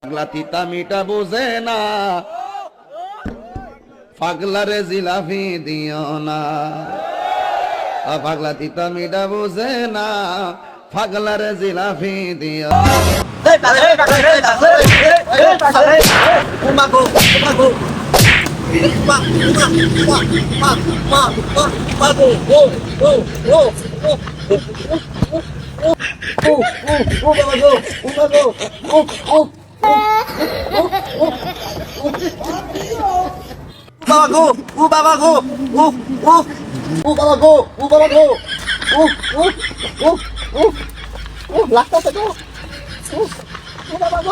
পাগলা তিতা মিটা বোঝে না, পাগলারে জিলাপি দিও না। পাগলা তিতা মিটা বোঝে না, পাগলারে জিলাপি দিও। লাগতেছে তো বাবা গো।